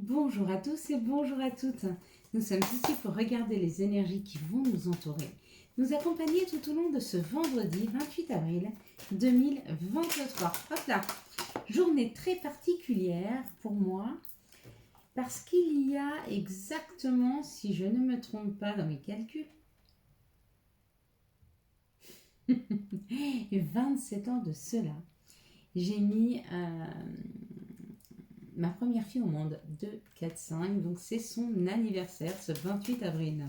Bonjour à tous et bonjour à toutes. Nous sommes ici pour regarder les énergies qui vont nous entourer, nous accompagner tout au long de ce vendredi 28 avril 2023. Hop là, journée très particulière pour moi parce qu'il y a exactement, si je ne me trompe pas dans mes calculs, 27 ans de cela, j'ai mis ma première fille au monde, 2, 4, 5, donc c'est son anniversaire ce 28 avril.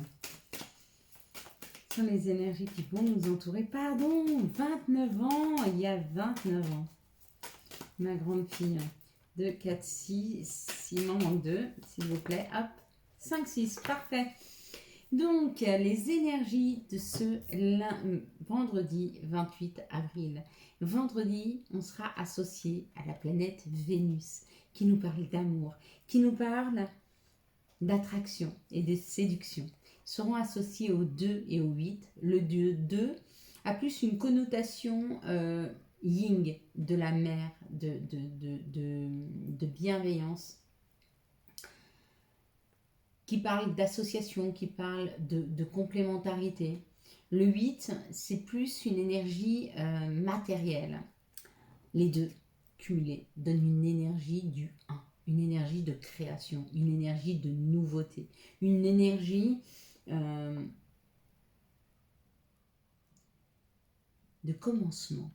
Ce sont les énergies qui vont nous entourer. Pardon, 29 ans, il y a 29 ans. Ma grande fille, 2, 4, 6, il m'en manque 2, s'il vous plaît, hop, 5, 6, parfait. Donc, les énergies de ce vendredi 28 avril. Vendredi, on sera associé à la planète Vénus, qui nous parle d'amour, qui nous parle d'attraction et de séduction. Seront associés au 2 et au 8. Le 2 a plus une connotation yin, de la mer, de bienveillance, qui parle d'association, qui parle de complémentarité. Le 8, c'est plus une énergie matérielle. Les deux cumulés donnent une énergie du 1, une énergie de création, une énergie de nouveauté, une énergie de commencement.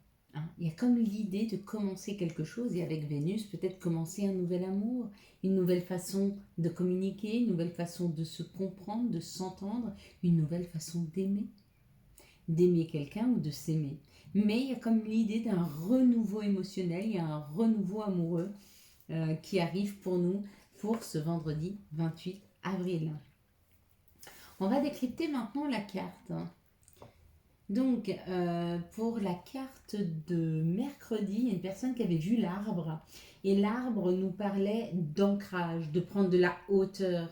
Il y a comme l'idée de commencer quelque chose, et avec Vénus, peut-être commencer un nouvel amour, une nouvelle façon de communiquer, une nouvelle façon de se comprendre, de s'entendre, une nouvelle façon d'aimer quelqu'un ou de s'aimer. Mais il y a comme l'idée d'un renouveau émotionnel, il y a un renouveau amoureux qui arrive pour nous pour ce vendredi 28 avril. On va décrypter maintenant la carte. Donc, pour la carte de mercredi, il y a une personne qui avait vu l'arbre. Et l'arbre nous parlait d'ancrage, de prendre de la hauteur,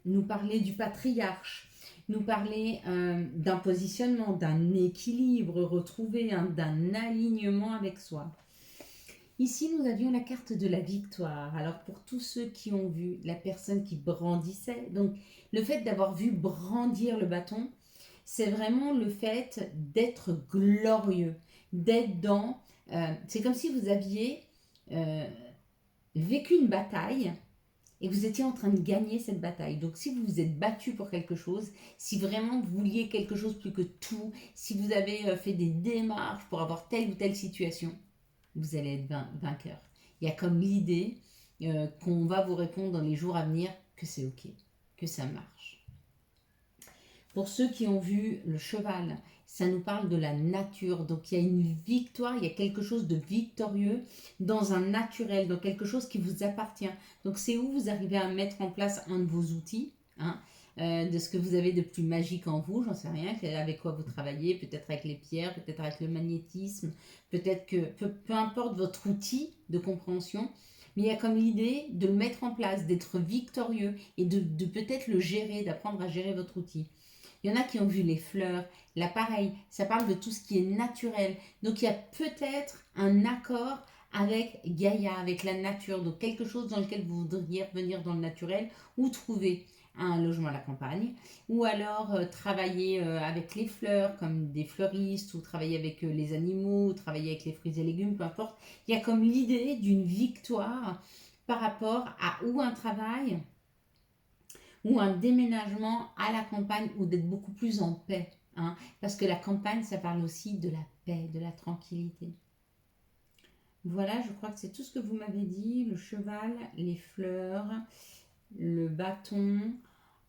nous parlait du patriarche, nous parlait d'un positionnement, d'un équilibre retrouvé, d'un alignement avec soi. Ici, nous avions la carte de la victoire. Alors, pour tous ceux qui ont vu la personne qui brandissait, donc le fait d'avoir vu brandir le bâton, c'est vraiment le fait d'être glorieux, d'être dans... c'est comme si vous aviez vécu une bataille et vous étiez en train de gagner cette bataille. Donc si vous vous êtes battu pour quelque chose, si vraiment vous vouliez quelque chose plus que tout, si vous avez fait des démarches pour avoir telle ou telle situation, vous allez être vainqueur. Il y a comme l'idée qu'on va vous répondre dans les jours à venir que c'est ok, que ça marche. Pour ceux qui ont vu le cheval, ça nous parle de la nature. Donc il y a une victoire, il y a quelque chose de victorieux dans un naturel, dans quelque chose qui vous appartient. Donc c'est où vous arrivez à mettre en place un de vos outils, de ce que vous avez de plus magique en vous, j'en sais rien, avec quoi vous travaillez, peut-être avec les pierres, peut-être avec le magnétisme, peut-être que, peu importe votre outil de compréhension, mais il y a comme l'idée de le mettre en place, d'être victorieux et de peut-être le gérer, d'apprendre à gérer votre outil. Il y en a qui ont vu les fleurs, là pareil, ça parle de tout ce qui est naturel. Donc il y a peut-être un accord avec Gaïa, avec la nature, donc quelque chose dans lequel vous voudriez revenir dans le naturel ou trouver un logement à la campagne, ou alors travailler avec les fleurs comme des fleuristes, ou travailler avec les animaux, ou travailler avec les fruits et légumes, peu importe. Il y a comme l'idée d'une victoire par rapport à ou un travail ou un déménagement à la campagne ou d'être beaucoup plus en paix. Parce que la campagne, ça parle aussi de la paix, de la tranquillité. Voilà, je crois que c'est tout ce que vous m'avez dit. Le cheval, les fleurs, le bâton.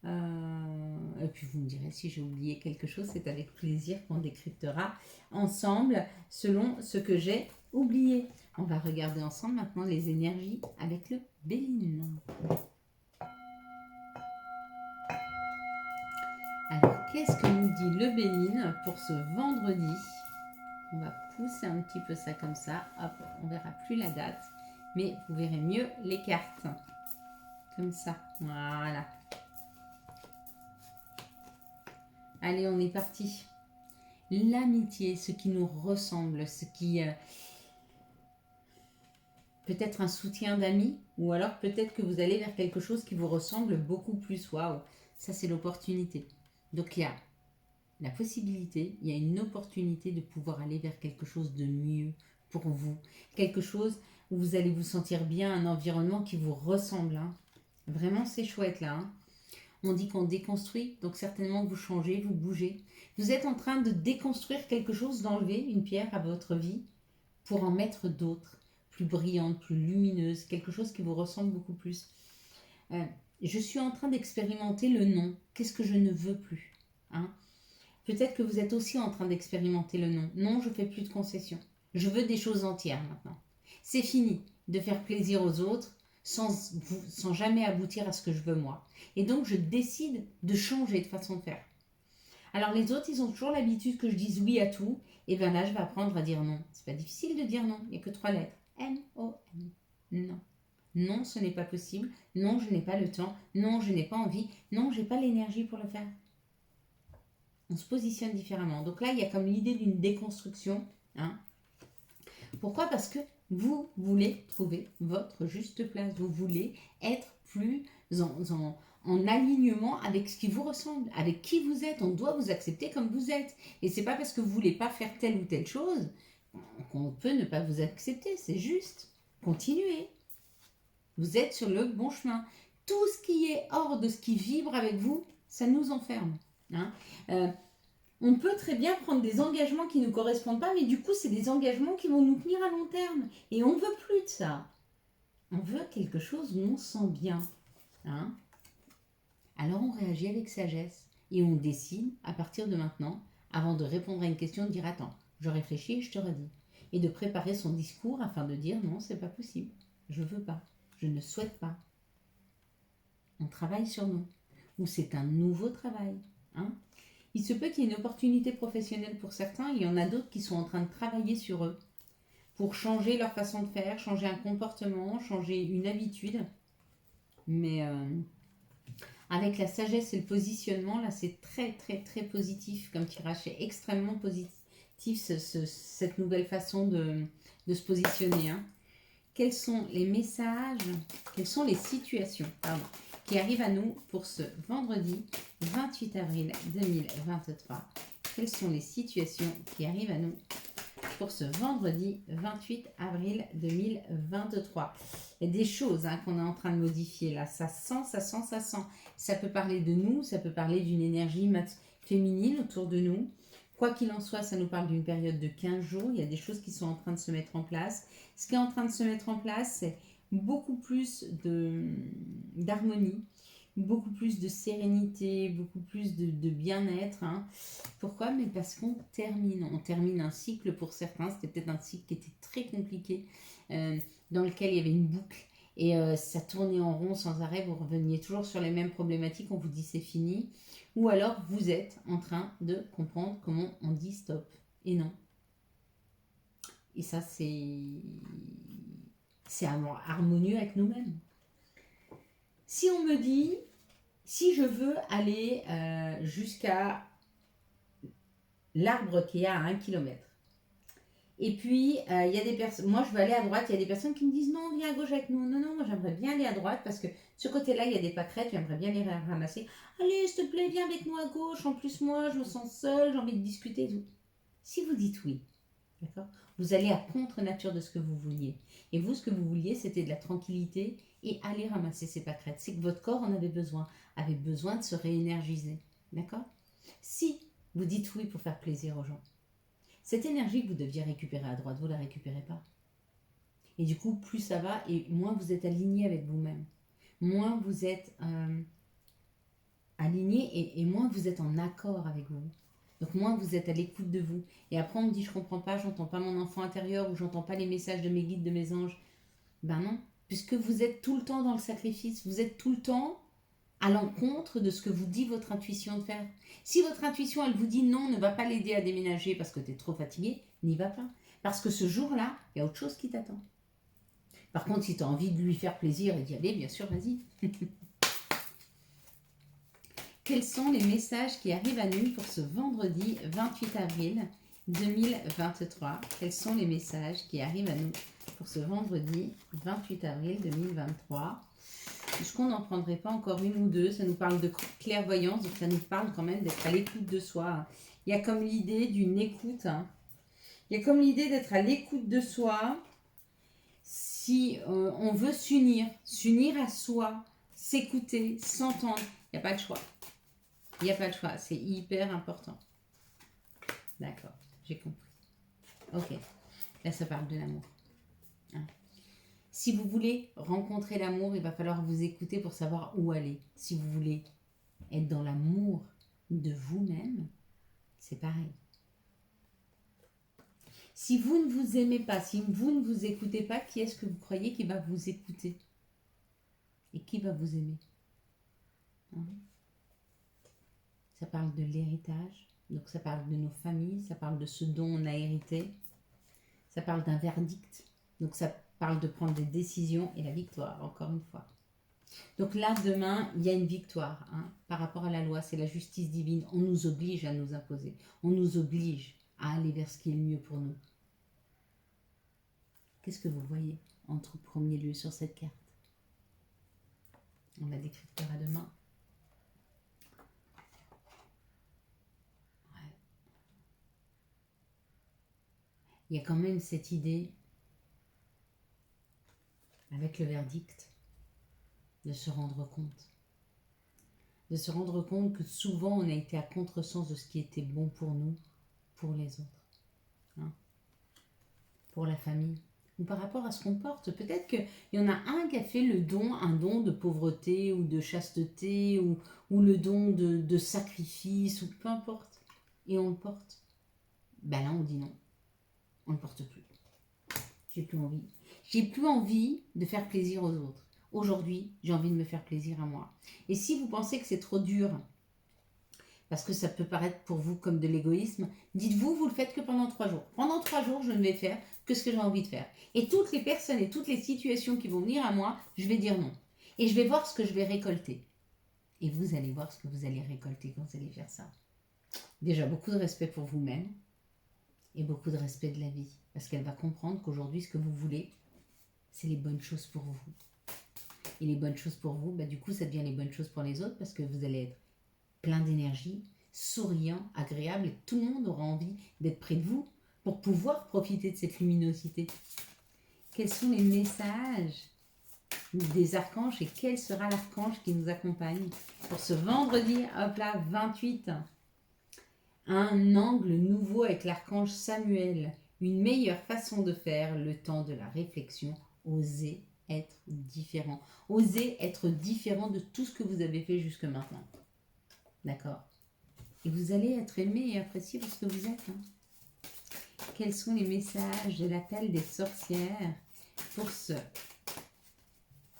Et puis vous me direz si j'ai oublié quelque chose, c'est avec plaisir qu'on décryptera ensemble selon ce que j'ai oublié. On va regarder ensemble maintenant les énergies avec le Béline. Alors, qu'est-ce que nous dit le Béline pour ce vendredi? On va pousser un petit peu ça comme ça. Hop, on verra plus la date, mais vous verrez mieux les cartes. Comme ça, voilà. Allez, on est parti. L'amitié, ce qui nous ressemble, ce qui... peut-être un soutien d'amis, Ou alors peut-être que vous allez vers quelque chose qui vous ressemble beaucoup plus. Waouh, ça c'est l'opportunité. Donc il y a la possibilité, il y a une opportunité de pouvoir aller vers quelque chose de mieux pour vous. Quelque chose où vous allez vous sentir bien, un environnement qui vous ressemble. Hein. Vraiment c'est chouette là. Hein. On dit qu'on déconstruit, donc certainement vous changez, vous bougez. Vous êtes en train de déconstruire quelque chose, d'enlever une pierre à votre vie pour en mettre d'autres, plus brillantes, plus lumineuses, quelque chose qui vous ressemble beaucoup plus. Je suis en train d'expérimenter le non. Qu'est-ce que je ne veux plus, hein? Peut-être que vous êtes aussi en train d'expérimenter le non. Non, je ne fais plus de concessions. Je veux des choses entières maintenant. C'est fini de faire plaisir aux autres sans jamais aboutir à ce que je veux moi. Et donc, je décide de changer de façon de faire. Alors, les autres, ils ont toujours l'habitude que je dise oui à tout. Et bien là, je vais apprendre à dire non. C'est pas difficile de dire non. Il n'y a que 3 lettres. N-O-N. Non. Non, ce n'est pas possible. Non, je n'ai pas le temps. Non, je n'ai pas envie. Non, je n'ai pas l'énergie pour le faire. On se positionne différemment. Donc là, il y a comme l'idée d'une déconstruction. Hein. Pourquoi? Parce que vous voulez trouver votre juste place. Vous voulez être plus en alignement avec ce qui vous ressemble, avec qui vous êtes. On doit vous accepter comme vous êtes. Et c'est pas parce que vous voulez pas faire telle ou telle chose qu'on peut ne pas vous accepter. C'est juste. Continuez. Vous êtes sur le bon chemin. Tout ce qui est hors de ce qui vibre avec vous, ça nous enferme. Hein. On peut très bien prendre des engagements qui ne nous correspondent pas, mais du coup, c'est des engagements qui vont nous tenir à long terme. Et on ne veut plus de ça. On veut quelque chose où on se sent bien. Hein. Alors, on réagit avec sagesse. Et on décide, à partir de maintenant, avant de répondre à une question, de dire « Attends, je réfléchis et je te redis ». Et de préparer son discours afin de dire « Non, c'est pas possible. Je veux pas. Je ne souhaite pas. » On travaille sur nous. Ou c'est un nouveau travail. Hein. Il se peut qu'il y ait une opportunité professionnelle pour certains. Il y en a d'autres qui sont en train de travailler sur eux pour changer leur façon de faire, changer un comportement, changer une habitude. Mais avec la sagesse et le positionnement, là, c'est très, très, très positif comme tirage. C'est extrêmement positif cette nouvelle façon de se positionner. Hein. Quels sont les messages, quelles sont les situations qui arrivent à nous pour ce vendredi 28 avril 2023. Quelles sont les situations qui arrivent à nous pour ce vendredi 28 avril 2023? Il y a des choses qu'on est en train de modifier là. Ça sent, ça sent, ça sent. Ça peut parler de nous, ça peut parler d'une énergie féminine autour de nous. Quoi qu'il en soit, ça nous parle d'une période de 15 jours. Il y a des choses qui sont en train de se mettre en place. Ce qui est en train de se mettre en place, c'est beaucoup plus d'harmonie, beaucoup plus de sérénité, beaucoup plus de bien-être. Hein. Pourquoi? Mais parce qu'on termine un cycle pour certains. C'était peut-être un cycle qui était très compliqué, dans lequel il y avait une boucle et ça tournait en rond sans arrêt. Vous reveniez toujours sur les mêmes problématiques. On vous dit c'est fini. Ou alors vous êtes en train de comprendre comment on dit stop et non. Et ça, c'est harmonieux avec nous-mêmes. Si on me dit, si je veux aller jusqu'à l'arbre qui est à 1 km, et puis il y a des personnes, moi je veux aller à droite, il y a des personnes qui me disent non, viens à gauche avec nous. Non, moi j'aimerais bien aller à droite parce que ce côté-là, il y a des pâquerettes, j'aimerais bien les ramasser. Allez, s'il te plaît, viens avec nous à gauche. En plus, moi, je me sens seule, j'ai envie de discuter et tout. Si vous dites oui, d'accord, vous allez à contre-nature de ce que vous vouliez. Et vous, ce que vous vouliez, c'était de la tranquillité et aller ramasser ces pâquerettes. C'est que votre corps en avait besoin de se réénergiser. D'accord? Si vous dites oui pour faire plaisir aux gens, cette énergie que vous deviez récupérer à droite, vous ne la récupérez pas. Et du coup, plus ça va et moins vous êtes aligné avec vous-même. Moins vous êtes aligné et moins vous êtes en accord avec vous. Donc moins vous êtes à l'écoute de vous. Et après on me dit je comprends pas, j'entends pas mon enfant intérieur ou j'entends pas les messages de mes guides, de mes anges. Ben non, puisque vous êtes tout le temps dans le sacrifice, vous êtes tout le temps à l'encontre de ce que vous dit votre intuition de faire. Si votre intuition elle vous dit non, ne va pas l'aider à déménager parce que tu es trop fatigué, n'y va pas. Parce que ce jour-là, il y a autre chose qui t'attend. Par contre, si tu as envie de lui faire plaisir et d'y aller, bien sûr, vas-y. Quels sont les messages qui arrivent à nous pour ce vendredi 28 avril 2023? Quels sont les messages qui arrivent à nous pour ce vendredi 28 avril 2023. Est-ce qu'on n'en prendrait pas encore une ou deux? Ça nous parle de clairvoyance, donc ça nous parle quand même d'être à l'écoute de soi. Il y a comme l'idée d'une écoute. Il y a comme l'idée d'être à l'écoute de soi. Si on veut s'unir à soi, s'écouter, s'entendre, il n'y a pas de choix. Il n'y a pas de choix, c'est hyper important. D'accord, j'ai compris. Ok, là ça parle de l'amour. Si vous voulez rencontrer l'amour, il va falloir vous écouter pour savoir où aller. Si vous voulez être dans l'amour de vous-même, c'est pareil. Si vous ne vous aimez pas, si vous ne vous écoutez pas, qui est-ce que vous croyez qui va vous écouter? Et qui va vous aimer? Ça parle de l'héritage, donc ça parle de nos familles, ça parle de ce dont on a hérité, ça parle d'un verdict, donc ça parle de prendre des décisions et la victoire, encore une fois. Donc là, demain, il y a une victoire par rapport à la loi, c'est la justice divine. On nous oblige à nous imposer, on nous oblige à aller vers ce qui est le mieux pour nous. Qu'est-ce que vous voyez en tout premier lieu sur cette carte? On la décryptera demain. Il y a quand même cette idée, avec le verdict, de se rendre compte. De se rendre compte que souvent on a été à contresens de ce qui était bon pour nous, pour les autres. Pour la famille. Ou par rapport à ce qu'on porte. Peut-être qu'il y en a un qui a fait un don de pauvreté ou de chasteté ou le don de sacrifice ou peu importe. Et on le porte. Ben là on dit non. On ne le porte plus. J'ai plus envie. J'ai plus envie de faire plaisir aux autres. Aujourd'hui, j'ai envie de me faire plaisir à moi. Et si vous pensez que c'est trop dur, parce que ça peut paraître pour vous comme de l'égoïsme, dites-vous, vous le faites que pendant 3 jours. Pendant 3 jours, je ne vais faire que ce que j'ai envie de faire. Et toutes les personnes et toutes les situations qui vont venir à moi, je vais dire non. Et je vais voir ce que je vais récolter. Et vous allez voir ce que vous allez récolter quand vous allez faire ça. Déjà, beaucoup de respect pour vous-même et beaucoup de respect de la vie. Parce qu'elle va comprendre qu'aujourd'hui, ce que vous voulez, c'est les bonnes choses pour vous. Et les bonnes choses pour vous, du coup, ça devient les bonnes choses pour les autres parce que vous allez être plein d'énergie, souriant, agréable, et tout le monde aura envie d'être près de vous pour pouvoir profiter de cette luminosité. Quels sont les messages des archanges et quel sera l'archange qui nous accompagne pour ce vendredi, hop là, 28? Un angle nouveau avec l'archange Samuel, une meilleure façon de faire, le temps de la réflexion, oser être différent. Oser être différent de tout ce que vous avez fait jusque maintenant. D'accord? Et vous allez être aimé et apprécié pour ce que vous êtes. Quels sont les messages de l'appel des sorcières pour ce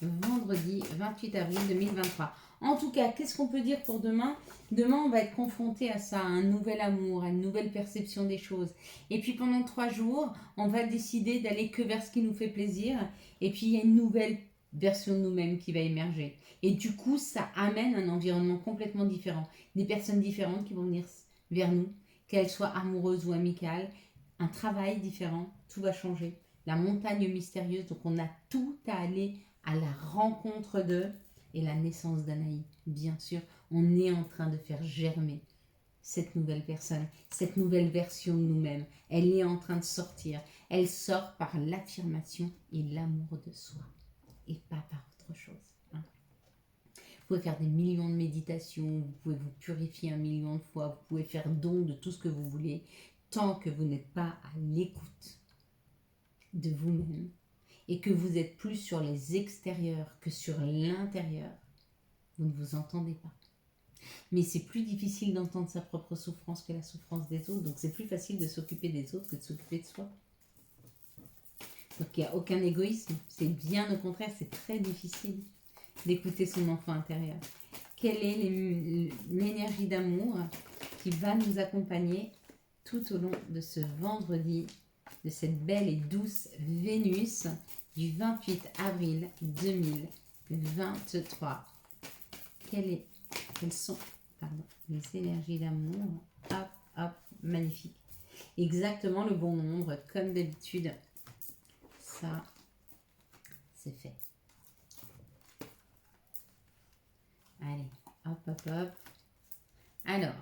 vendredi 28 avril 2023? En tout cas, qu'est-ce qu'on peut dire pour demain? Demain, on va être confronté à ça, à un nouvel amour, à une nouvelle perception des choses. Et puis pendant 3 jours, on va décider d'aller que vers ce qui nous fait plaisir. Et puis il y a une nouvelle version de nous-mêmes qui va émerger. Et du coup, ça amène un environnement complètement différent. Des personnes différentes qui vont venir vers nous, qu'elles soient amoureuses ou amicales. Un travail différent, tout va changer. La montagne mystérieuse, donc on a tout à aller à la rencontre d'eux. Et la naissance d'Anaï, bien sûr, on est en train de faire germer cette nouvelle personne, cette nouvelle version de nous-mêmes. Elle est en train de sortir. Elle sort par l'affirmation et l'amour de soi. Et pas par autre chose. Vous pouvez faire des millions de méditations, vous pouvez vous purifier 1 million de fois, vous pouvez faire don de tout ce que vous voulez, tant que vous n'êtes pas à l'écoute de vous-même et que vous êtes plus sur les extérieurs que sur l'intérieur, vous ne vous entendez pas. Mais c'est plus difficile d'entendre sa propre souffrance que la souffrance des autres, donc c'est plus facile de s'occuper des autres que de s'occuper de soi. Donc il n'y a aucun égoïsme, c'est bien au contraire, c'est très difficile d'écouter son enfant intérieur. Quelle est l'énergie d'amour qui va nous accompagner tout au long de ce vendredi, de cette belle et douce Vénus du 28 avril 2023. Quelles sont les énergies d'amour? Hop, hop, magnifique. Exactement le bon nombre, comme d'habitude. ça, c'est fait. Allez, hop, hop, hop. Alors,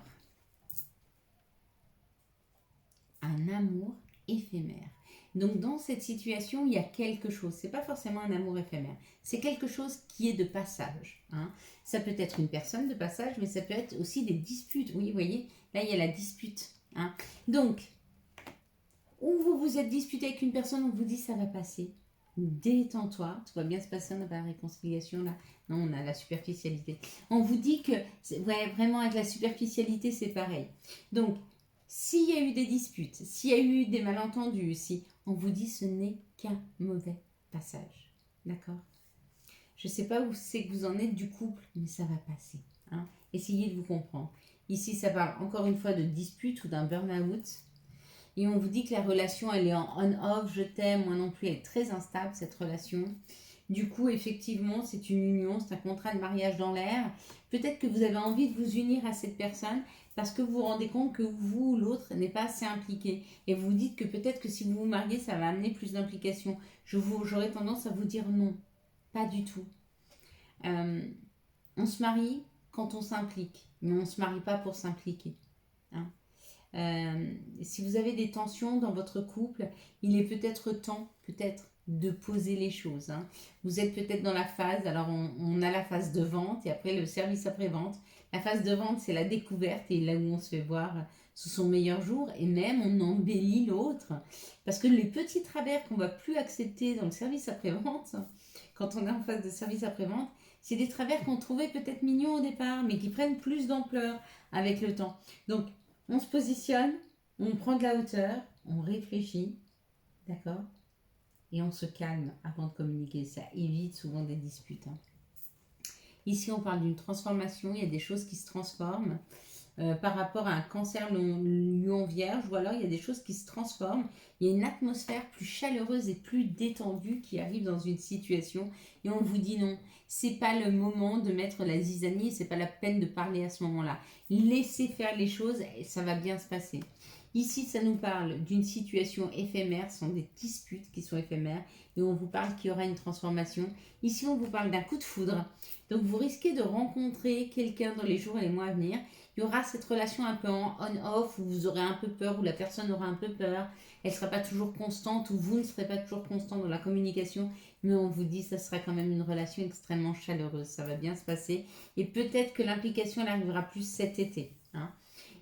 un amour éphémère. Donc, dans cette situation, il y a quelque chose. C'est pas forcément un amour éphémère. C'est quelque chose qui est de passage. Hein. Ça peut être une personne de passage, mais ça peut être aussi des disputes. Oui, vous voyez, là, il y a la dispute. Hein. Donc, ou vous vous êtes disputé avec une personne, on vous dit ça va passer. Détends-toi, tout va bien se passer, on n'a pas la réconciliation là. Non, on a la superficialité. On vous dit que, ouais, vraiment avec la superficialité, c'est pareil. Donc, s'il y a eu des disputes, s'il y a eu des malentendus, si on vous dit ce n'est qu'un mauvais passage. D'accord? Je ne sais pas où c'est que vous en êtes du couple, mais ça va passer. Hein. Essayez de vous comprendre. Ici, ça parle encore une fois de dispute ou d'un burn-out. Et on vous dit que la relation, elle est en on-off, je t'aime, moi non plus, elle est très instable, cette relation. Du coup, effectivement, c'est une union, c'est un contrat de mariage dans l'air. Peut-être que vous avez envie de vous unir à cette personne parce que vous vous rendez compte que vous ou l'autre n'est pas assez impliqué. Et vous vous dites que peut-être que si vous vous mariez, ça va amener plus d'implication. J'aurais tendance à vous dire non, pas du tout. On se marie quand on s'implique, mais on ne se marie pas pour s'impliquer. Hein. Si vous avez des tensions dans votre couple, il est peut-être temps, de poser les choses. Hein. Vous êtes peut-être dans la phase, alors on a la phase de vente et après le service après-vente. La phase de vente, c'est la découverte et là où on se fait voir sous son meilleur jour et même on embellit l'autre. Parce que les petits travers qu'on va plus accepter dans le service après-vente, quand on est en phase de service après-vente, c'est des travers qu'on trouvait peut-être mignons au départ, mais qui prennent plus d'ampleur avec le temps. Donc, on se positionne, on prend de la hauteur, on réfléchit, d'accord? Et on se calme avant de communiquer. Ça évite souvent des disputes. Hein. Ici, on parle d'une transformation. Il y a des choses qui se transforment. Par rapport à un cancer lion vierge, voilà, il y a des choses qui se transforment. Il y a une atmosphère plus chaleureuse et plus détendue qui arrive dans une situation. Et on vous dit non, c'est pas le moment de mettre la zizanie, c'est pas la peine de parler à ce moment-là. Laissez faire les choses et ça va bien se passer. Ici, ça nous parle d'une situation éphémère, ce sont des disputes qui sont éphémères, et on vous parle qu'il y aura une transformation. Ici, on vous parle d'un coup de foudre. Donc, vous risquez de rencontrer quelqu'un dans les jours et les mois à venir. Il y aura cette relation un peu en on-off, où vous aurez un peu peur, où la personne aura un peu peur. Elle ne sera pas toujours constante, ou vous ne serez pas toujours constant dans la communication. Mais on vous dit que ça sera quand même une relation extrêmement chaleureuse. Ça va bien se passer. Et peut-être que l'implication, elle arrivera plus cet été. Hein.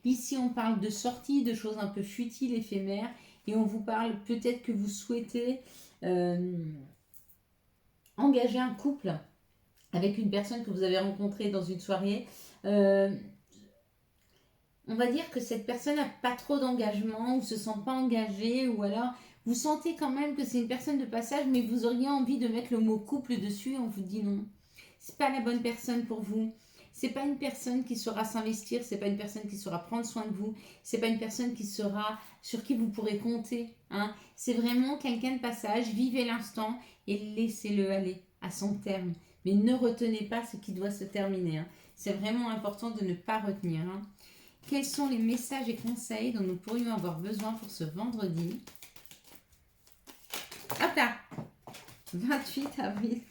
Ici, on parle de sorties, de choses un peu futiles, éphémères, et on vous parle peut-être que vous souhaitez engager un couple avec une personne que vous avez rencontrée dans une soirée. On va dire que cette personne n'a pas trop d'engagement ou se sent pas engagée, ou alors vous sentez quand même que c'est une personne de passage, mais vous auriez envie de mettre le mot couple dessus, on vous dit non. C'est pas la bonne personne pour vous. C'est pas une personne qui saura s'investir, c'est pas une personne qui saura prendre soin de vous, c'est pas une personne qui sera sur qui vous pourrez compter. Hein. C'est vraiment quelqu'un de passage, vivez l'instant et laissez-le aller à son terme. Mais ne retenez pas ce qui doit se terminer. Hein. C'est vraiment important de ne pas retenir. Hein. Quels sont les messages et conseils dont nous pourrions avoir besoin pour ce vendredi? Hop là, 28 avril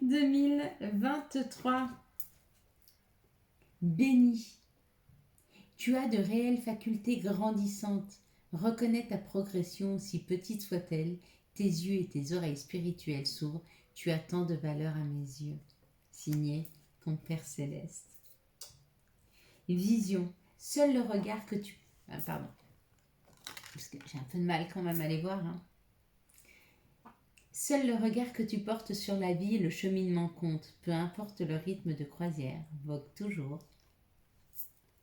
2023. Béni. Tu as de réelles facultés grandissantes. Reconnais ta progression, aussi petite soit-elle. Tes yeux et tes oreilles spirituelles s'ouvrent. Tu as tant de valeur à mes yeux. Signé ton Père Céleste. Vision. Seul le regard que tu... pardon. Parce que j'ai un peu de mal quand même à les voir. Hein. Seul le regard que tu portes sur la vie et le cheminement compte. Peu importe le rythme de croisière. Vogue toujours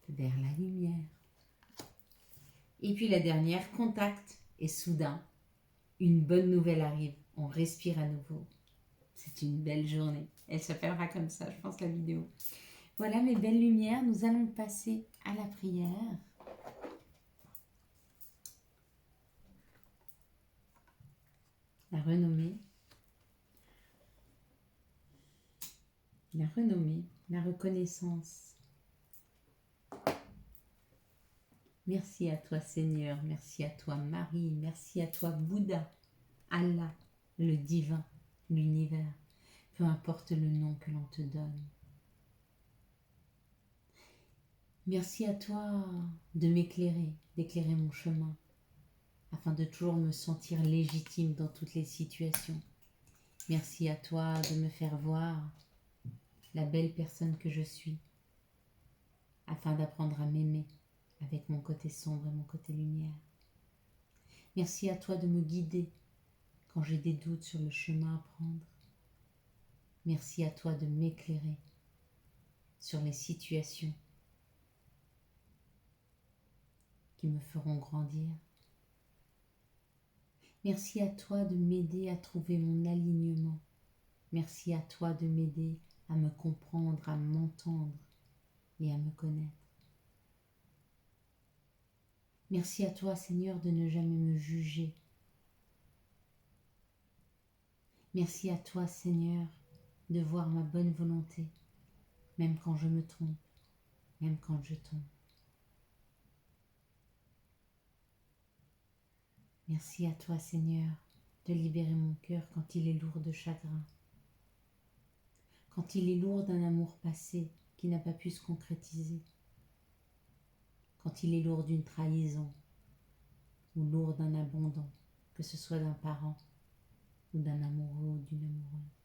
vers la lumière. Et puis la dernière, contact. Et soudain, une bonne nouvelle arrive. On respire à nouveau. C'est une belle journée. Elle s'appellera comme ça, je pense, la vidéo. Voilà mes belles lumières. Nous allons passer à la prière. La renommée, la reconnaissance, Merci à toi Seigneur, merci à toi Marie, merci à toi Bouddha, Allah, le divin, l'univers, peu importe le nom que l'on te donne. Merci à toi de m'éclairer, d'éclairer mon chemin, afin de toujours me sentir légitime dans toutes les situations. Merci à toi de me faire voir la belle personne que je suis, afin d'apprendre à m'aimer avec mon côté sombre et mon côté lumière. Merci à toi de me guider quand j'ai des doutes sur le chemin à prendre. Merci à toi de m'éclairer sur les situations qui me feront grandir. Merci à toi de m'aider à trouver mon alignement. Merci à toi de m'aider à me comprendre, à m'entendre et à me connaître. Merci à toi, Seigneur, de ne jamais me juger. Merci à toi, Seigneur, de voir ma bonne volonté, même quand je me trompe, même quand je tombe. Merci à toi, Seigneur, de libérer mon cœur quand il est lourd de chagrin, quand il est lourd d'un amour passé qui n'a pas pu se concrétiser, quand il est lourd d'une trahison ou lourd d'un abandon, que ce soit d'un parent ou d'un amoureux ou d'une amoureuse.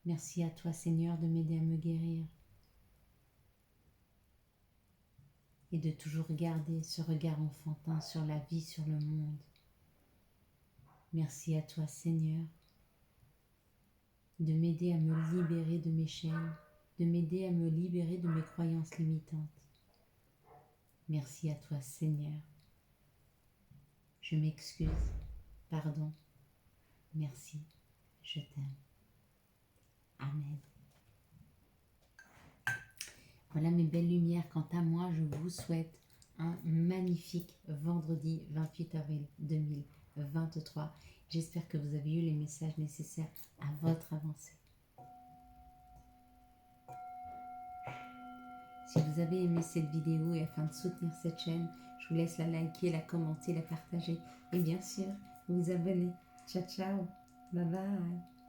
Merci à toi, Seigneur, de m'aider à me guérir et de toujours garder ce regard enfantin sur la vie, sur le monde. Merci à toi, Seigneur, de m'aider à me libérer de mes chaînes, de m'aider à me libérer de mes croyances limitantes. Merci à toi, Seigneur. Je m'excuse. Pardon. Merci. Je t'aime. Amen. Voilà mes belles lumières. Quant à moi, je vous souhaite un magnifique vendredi 28 avril 2023. J'espère que vous avez eu les messages nécessaires à votre avancée. Si vous avez aimé cette vidéo et afin de soutenir cette chaîne, je vous laisse la liker, la commenter, la partager et bien sûr vous abonner. Ciao ciao, bye bye.